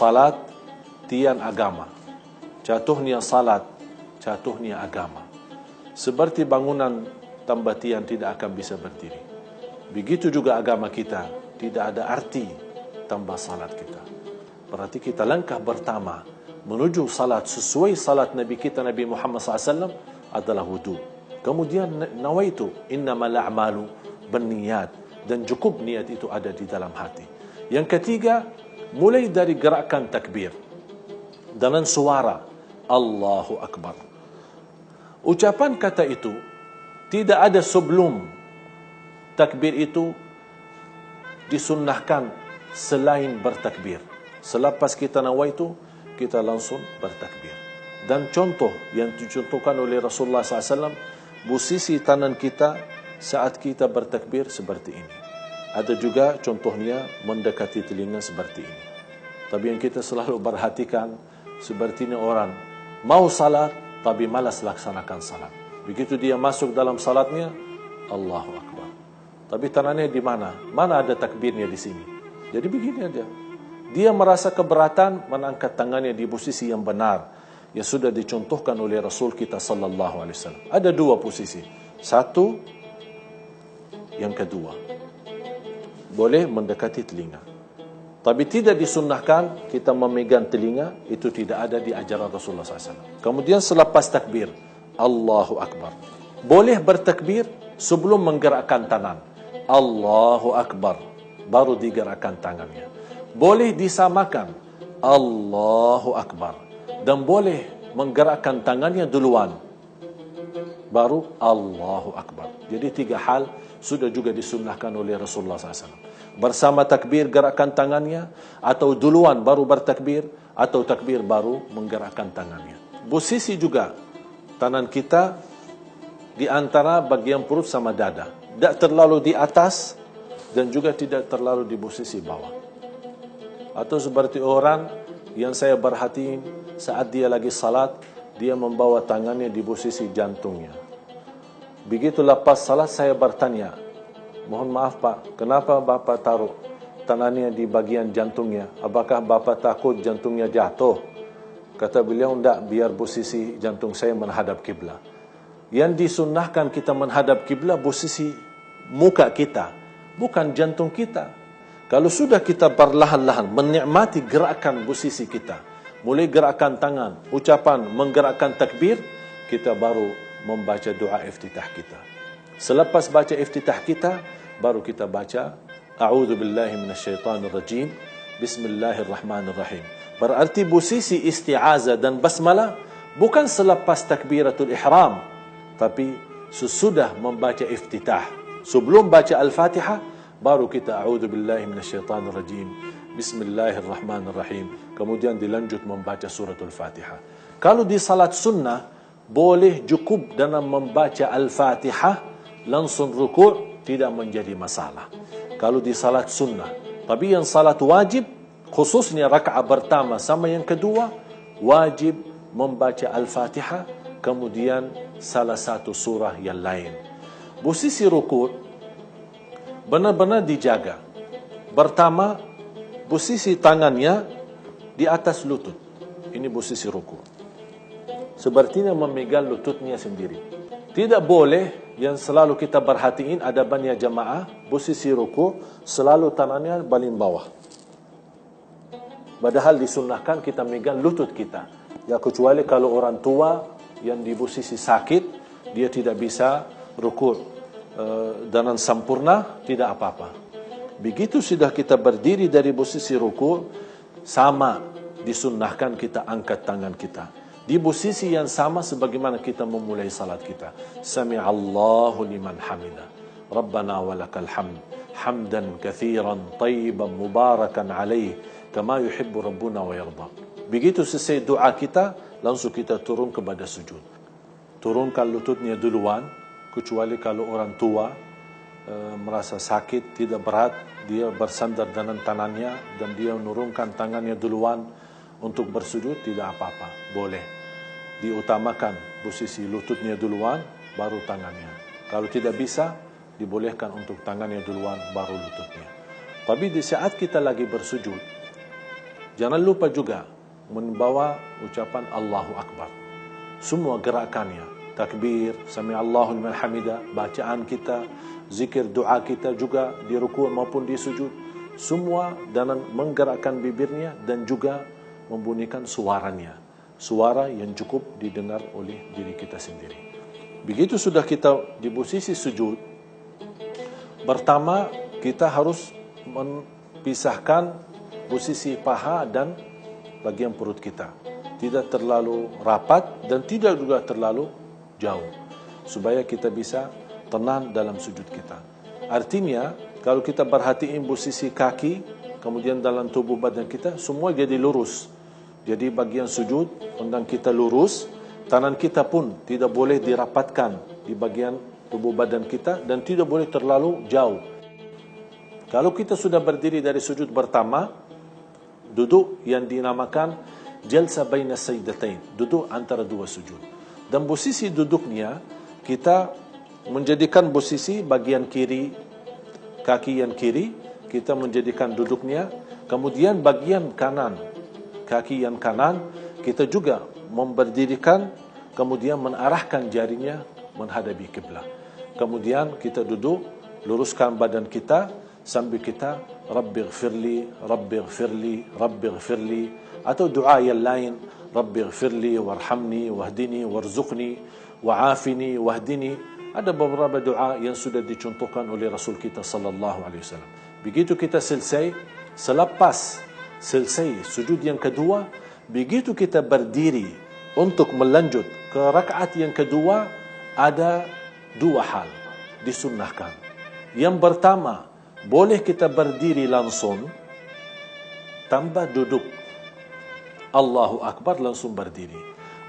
salat, tian agama. Jatuhnya salat, jatuhnya agama. Seperti bangunan tanpa tian tidak akan bisa berdiri. Begitu juga agama kita, tidak ada arti tanpa salat kita. Berarti kita langkah pertama menuju salat sesuai salat Nabi kita Nabi Muhammad SAW adalah wudu. Kemudian nawaitu innamal a'malu binniyat, dan cukup niat itu ada di dalam hati. Yang ketiga, mulai dari gerakan takbir dengan suara Allahu Akbar. Ucapan kata itu tidak ada sebelum takbir itu disunnahkan selain bertakbir. Selepas kita nawaitu, kita langsung bertakbir. Dan contoh yang dicontohkan oleh Rasulullah SAW, posisi tangan kita saat kita bertakbir seperti ini. Ada juga contohnya mendekati telinga seperti ini. Tapi yang kita selalu perhatikan, sepertinya orang mau salat tapi malas laksanakan salat. Begitu dia masuk dalam salatnya, Allahu Akbar. Tapi tangannya di mana? Mana ada takbirnya di sini? Jadi begini aja. Dia merasa keberatan mengangkat tangannya di posisi yang benar yang sudah dicontohkan oleh Rasul kita sallallahu alaihi wasallam. Ada dua posisi. Satu, yang kedua, boleh mendekati telinga. Tapi tidak disunnahkan kita memegang telinga, itu tidak ada di ajaran Rasulullah SAW. Kemudian selepas takbir, Allahu Akbar. Boleh bertakbir sebelum menggerakkan tangan. Allahu Akbar. Baru digerakkan tangannya. Boleh disamakan Allahu Akbar. Dan boleh menggerakkan tangannya duluan. Baru Allahu Akbar. Jadi tiga hal sudah juga disunnahkan oleh Rasulullah SAW. Bersama takbir gerakkan tangannya, atau duluan baru bertakbir, atau takbir baru menggerakkan tangannya. Posisi juga tangan kita di antara bagian perut sama dada. Tidak terlalu di atas dan juga tidak terlalu di posisi bawah. Atau seperti orang yang saya perhatiin saat dia lagi salat, dia membawa tangannya di posisi jantungnya. Begitu lepas salat saya bertanya, mohon maaf Pak, kenapa Bapak taruh tangannya di bagian jantungnya? Apakah Bapak takut jantungnya jatuh? Kata beliau, enggak, biar posisi jantung saya menghadap kiblat. Yang disunnahkan kita menghadap kiblat posisi muka kita, bukan jantung kita. Kalau sudah kita perlahan-lahan menikmati gerakan posisi kita, mulai gerakan tangan, ucapan, menggerakkan takbir, kita baru membaca doa iftitah kita. Selepas baca iftitah kita, baru kita baca A'udzu billahi minasyaitonir rajim, Bismillahirrahmanirrahim. Berarti posisi isti'azah dan basmalah bukan selepas takbiratul ihram, tapi sesudah membaca iftitah. Sebelum baca Al-Fatihah, baru kita A'udzu billahi minasyaitonir rajim, Bismillahirrahmanirrahim. Kemudian dilanjut membaca suratul Fatihah. Kalau di salat sunnah, boleh cukup dalam membaca Al-Fatihah langsung rukuk, tidak menjadi masalah. Kalau di salat sunnah. Tapi yang salat wajib, khususnya rakaat pertama sama yang kedua, wajib membaca Al-Fatihah, kemudian salah satu surah yang lain. Posisi rukuk benar-benar dijaga. Pertama, posisi tangannya di atas lutut. Ini posisi rukuk. Sepertinya memegang lututnya sendiri. Tidak boleh yang selalu kita perhatiin ada banyak jamaah, posisi rukuk selalu tangannya paling bawah. Padahal disunnahkan kita megang lutut kita. Ya, kecuali kalau orang tua yang di posisi sakit, dia tidak bisa rukuk dengan sempurna, tidak apa-apa. Begitu sudah kita berdiri dari posisi rukuk, sama disunnahkan kita angkat tangan kita di posisi yang sama sebagaimana kita memulai salat kita. Sami'allahu liman hamidah, Rabbana walakal hamd, hamdan kathiran tayyiban mubarakan alaih, kama yuhibbu rabbuna wa yarda. Begitu selesai doa kita, langsung kita turun kepada sujud. Turunkan lututnya duluan, kecuali kalau orang tua merasa sakit, tidak berat, dia bersandar dengan tangannya dan dia menurunkan tangannya duluan untuk bersujud, tidak apa-apa, boleh. Diutamakan posisi lututnya duluan, baru tangannya. Kalau tidak bisa, dibolehkan untuk tangannya duluan, baru lututnya. Tapi di saat kita lagi bersujud, Jangan lupa juga membawa ucapan Allahu Akbar. Semua gerakannya, takbir, sami'allahu liman hamidah, bacaan kita, zikir doa kita juga di ruku' maupun di sujud, semua dengan menggerakkan bibirnya dan juga membunyikan suaranya, suara yang cukup didengar oleh diri kita sendiri. Begitu sudah kita di posisi sujud, pertama kita harus memisahkan posisi paha dan bagian perut kita, tidak terlalu rapat dan tidak juga terlalu jauh, supaya kita bisa tenang dalam sujud kita. Artinya, kalau kita perhatiin posisi kaki, kemudian dalam tubuh badan kita, semua jadi lurus. Jadi bagian sujud, pinggang kita lurus, tangan kita pun tidak boleh dirapatkan di bagian tubuh badan kita dan tidak boleh terlalu jauh. Kalau kita sudah berdiri dari sujud pertama, duduk yang dinamakan jalsa baina sajdatain, duduk antara dua sujud. Dan posisi duduknya kita menjadikan posisi bagian kiri, kaki yang kiri kita menjadikan duduknya, kemudian bagian kanan, kaki yang kanan kita juga memberdirikan, kemudian mengarahkan jarinya menghadapi kiblat. Kemudian kita duduk, luruskan badan kita sambil kita Rabbighfirli, Rabbighfirli, Rabbighfirli, atau doa yang lain, Rabbighfirli warhamni wahdini warzuqni wa'afini wahdini. Ada beberapa doa yang sudah dicontohkan oleh Rasul kita sallallahu alaihi wasallam. Begitu kita selesai, selepas selesai sujud yang kedua, begitu kita berdiri untuk melanjut ke rakaat yang kedua, ada dua hal disunnahkan. Yang pertama, boleh kita berdiri langsung tanpa duduk, Allahu Akbar langsung berdiri.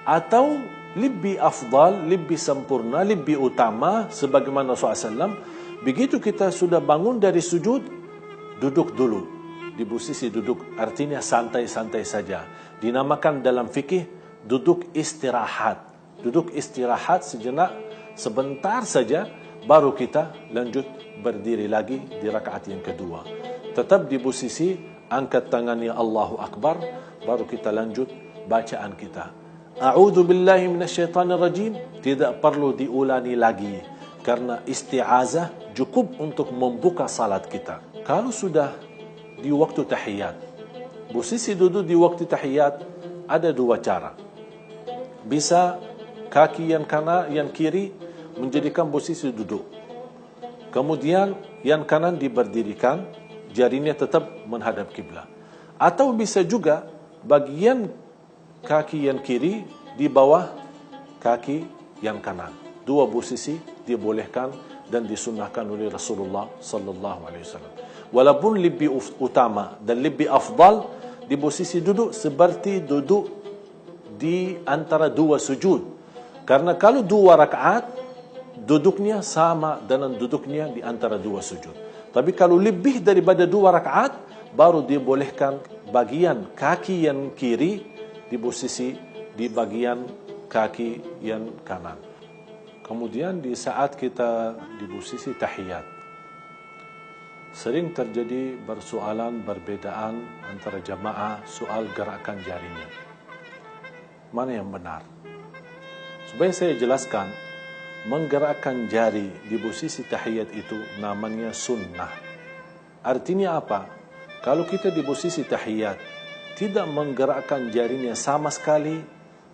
Atau lebih afdal, lebih sempurna, lebih utama, sebagaimana Rasulullah SAW, begitu kita sudah bangun dari sujud, duduk dulu di posisi duduk, artinya santai-santai saja. Dinamakan dalam fikih duduk istirahat. Duduk istirahat sejenak, sebentar saja, baru kita lanjut berdiri lagi di rakaat yang kedua. Tetap di posisi angkat tangannya Allahu Akbar, baru kita lanjut bacaan kita. A'udzu billahi minasyaitonir rajim, tidak perlu diulangi lagi karena isti'azah cukup untuk membuka salat kita. Kalau sudah di waktu tahiyat, posisi duduk di waktu tahiyat ada dua cara. Bisa kaki yang kanan, yang kiri menjadikan posisi duduk, kemudian yang kanan diberdirikan, jarinya tetap menghadap kiblat. Atau bisa juga bagian kaki yang kiri di bawah kaki yang kanan. Dua posisi dibolehkan dan disunnahkan oleh Rasulullah sallallahu alaihi wasallam. Walaupun lebih utama dan lebih afdal di posisi duduk seperti duduk di antara dua sujud. Karena kalau dua rakaat duduknya sama dengan duduknya di antara dua sujud. Tapi kalau lebih daripada dua rakaat, baru dibolehkan bagian kaki yang kiri di posisi di bagian kaki yang kanan. Kemudian di saat kita di posisi tahiyat, sering terjadi persoalan perbedaan antara jamaah soal gerakan jarinya. Mana yang benar? Supaya saya jelaskan, menggerakkan jari di posisi tahiyat itu namanya sunnah. Artinya apa? Kalau kita di posisi tahiyat tidak menggerakkan jarinya sama sekali,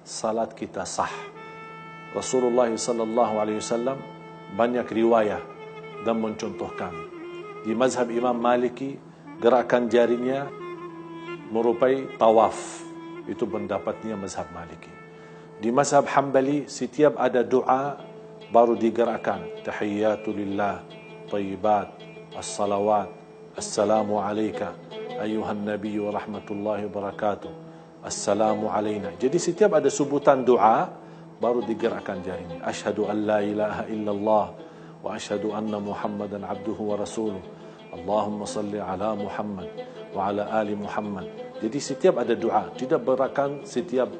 salat kita sah. Rasulullah sallallahu alaihi wasallam banyak riwayat dan mencontohkan. Di mazhab Imam Maliki, gerakan jarinya merupai tawaf. Itu pendapatnya mazhab Maliki. Di mazhab Hambali, setiap ada doa baru digerakkan. Tahiyyatu lillah, tayyibat, as-salawat, assalamu alayka ayuhan nabiy wa rahmatullahi wa barakatuh, assalamu alayna. Jadi setiap ada sebutan doa baru digerakkan jarinya. Asyhadu an la ilaha illallah wa asyhadu anna Muhammadan abduhu wa rasuluh. Allahumma salli ala Muhammad wa ala ali Muhammad. Jadi setiap ada doa, tidak berakan setiap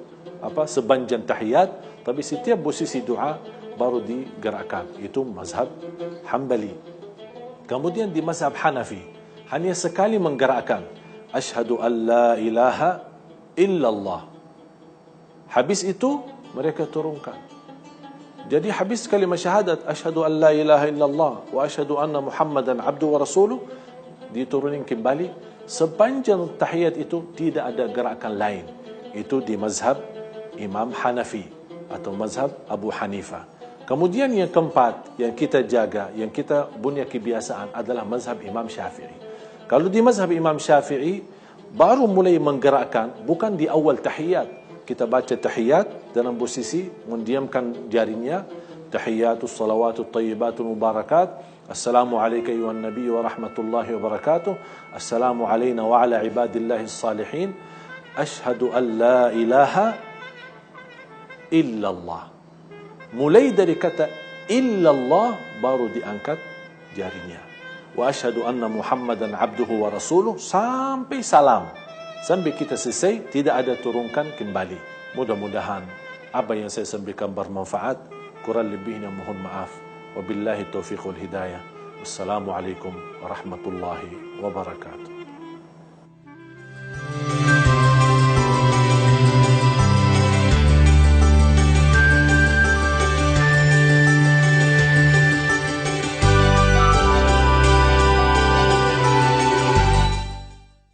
sepanjang tahiyat, tapi setiap posisi doa baru digerakkan. Itu mazhab Hambali. Kemudian di mazhab Hanafi, hanya sekali menggerakkan. Asyhadu an la ilaha illallah. Habis itu mereka turunkan. Jadi habis kalimah syahadat asyhadu an la ilaha illallah wa asyhadu anna Muhammadan abdu wa rasuluh, diturunin kembali. Sepanjang tahiyat itu tidak ada gerakan lain. Itu di mazhab Imam Hanafi atau mazhab Abu Hanifah. Kemudian yang keempat yang kita jaga, yang kita punya kebiasaan adalah mazhab Imam Syafi'i. Kalau di mazhab Imam Syafi'i baru mulai menggerakkan bukan di awal tahiyat. Kita baca tahiyat dalam posisi mendiamkan jarinya. Tahiyatus salawatul tayyibatul mubarakat. Assalamu alayka ayuhan nabi wa rahmatullahi wa barakatuh. Assalamu alayna wa ala ibadillahi salihin. Ashhadu an la ilaha illallah. Mulai dari kata illallah baru diangkat jarinya. Wa ashhadu anna Muhammadan abduhu wa rasuluh sampai salam. Sampai kita selesai, tidak ada turunkan kembali. Mudah-mudahan apa yang saya sampaikan bermanfaat. Kurang lebihnya mohon maaf. Wabillahi taufiq wal hidayah. Wassalamualaikum warahmatullahi wabarakatuh.